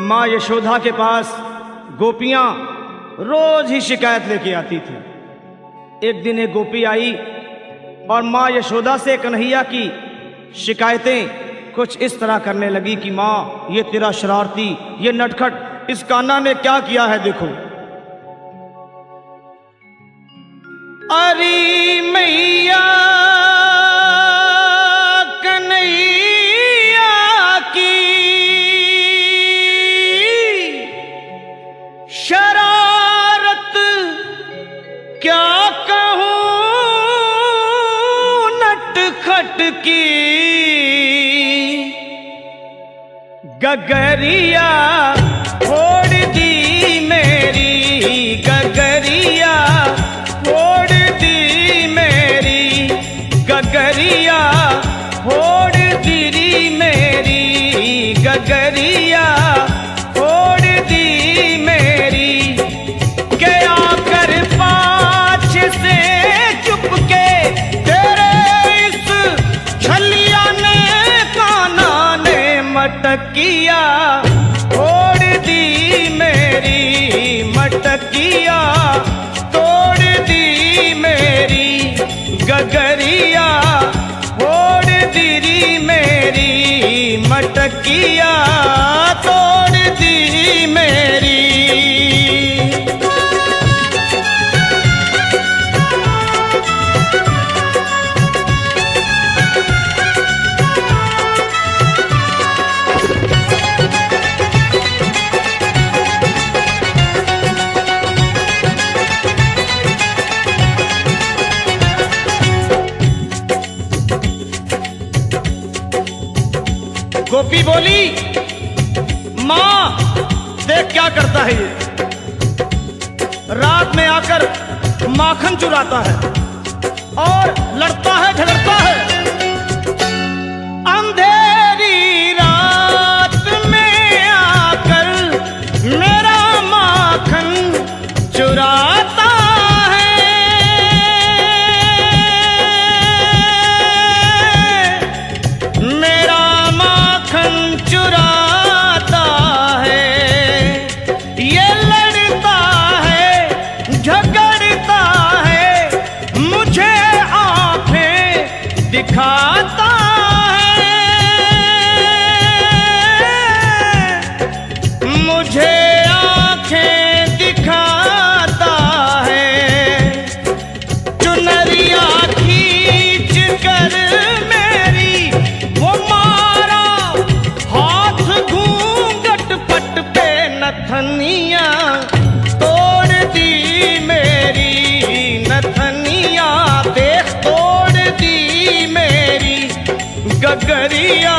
माँ यशोदा के पास गोपियां रोज ही शिकायत लेके आती थी। एक दिन एक गोपी आई और माँ यशोदा से कन्हैया की शिकायतें कुछ इस तरह करने लगी कि माँ, ये तेरा शरारती, ये नटखट इस कान्हा ने क्या किया है, देखो। अरे मैया कन्हैया की शरारत क्या कहूं, नटखट की गगरिया फोड़ दी मेरी, गगरिया फोड़ दी मेरी, गगरिया फोड़ दी मेरी, गगरिया फोड़ दी मेरी। गया कर पाछ से चुपके तेरे इस छलिया ने कान्हा ने मटकिया फोड़ दी मेरी, मटकिया तोड़ दी मेरी, गगरिया फोड़ दी मेरी, मटकिया तोड़ दी मेरी। गोपी बोली, माँ देख क्या करता है ये, रात में आकर माखन चुराता है और लड़ता है, झगड़ता है। अंधेरी रात में आकर मेरा माखन चुराता है, मेरा माखन चुराता है। ये लड़ता है, झगड़ता है, मुझे आंखें दिखाता है, मुझे आंखें दिखाता है। चुनरिया खींच कर मेरी वो मारा हाथ, घूंघट पट पे नथनिया तोड़ दी मेरी, नथनिया देख तोड़ दी मेरी, गगरिया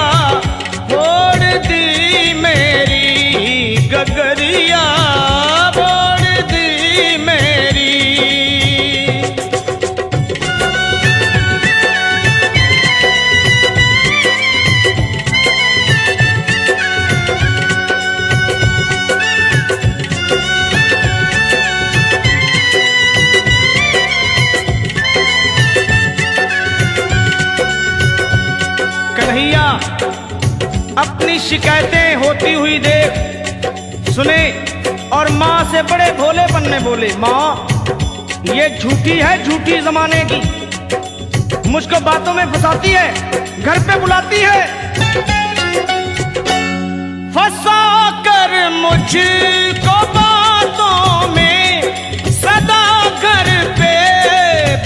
फोड़ दी मेरी, गगरिया फोड़ दी मेरी। कन्हैया अपनी शिकायतें होती हुई देख सुने और माँ से बड़े भोलेपन में बोले, माँ ये झूठी है, झूठी जमाने की, मुझको बातों में फंसाती है, घर पे बुलाती है, फंसा कर मुझको बातों में सदा घर पे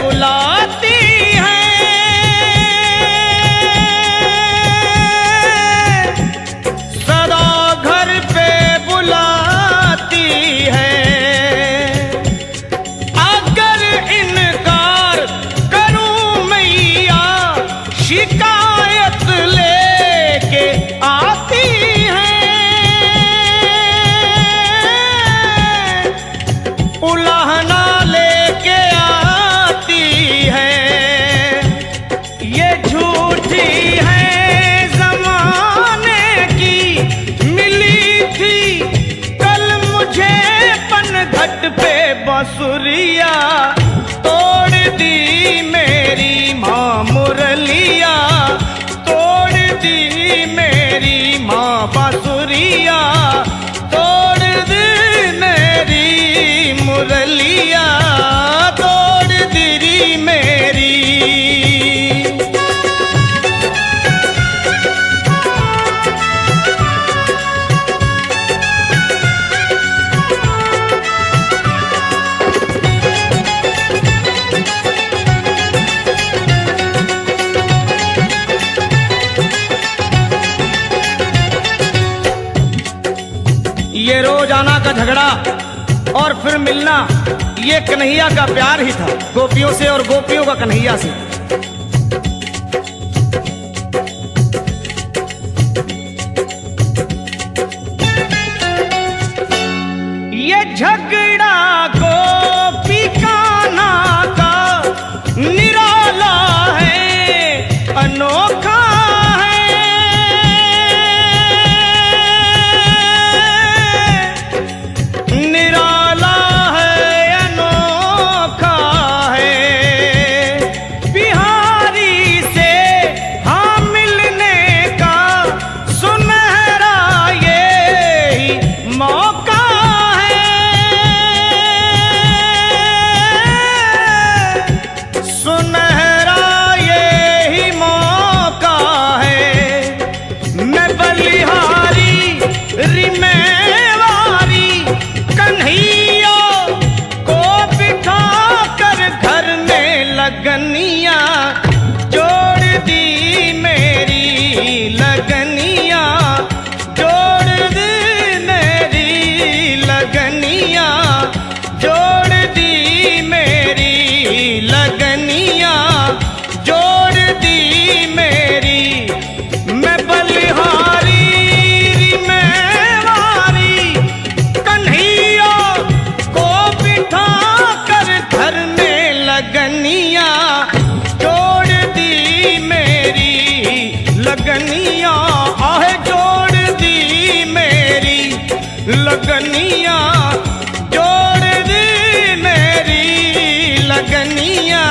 बुलाती है। शिकायत लेके आती है, उलाहना लेके आती है। ये झूठी है जमाने की, मिली थी कल मुझे पनघट पे बांसुरिया तोड़ दी मेरी माँ, मुरलिया तोड़ दी मेरी माँ, बांसुरिया का झगड़ा और फिर मिलना, ये कन्हैया का प्यार ही था, गोपियों से और गोपियों का कन्हैया से। ये झगड़ा गोपी कान्हा का निराला है, अनोखा लगनिया जोड़ दी मेरी, लगनिया जोड़ दी मेरी, लगनिया जोड़ दी मेरी, लगनिया जोड़ दी मेरी। मैं बलिहारी मेवारी कन्हैया को बिठा कर घर में लगनिया जोड़ दी मेरी, लगनिया आहे जोड़ दी मेरी, लगनिया जोड़ दी मेरी, लगनिया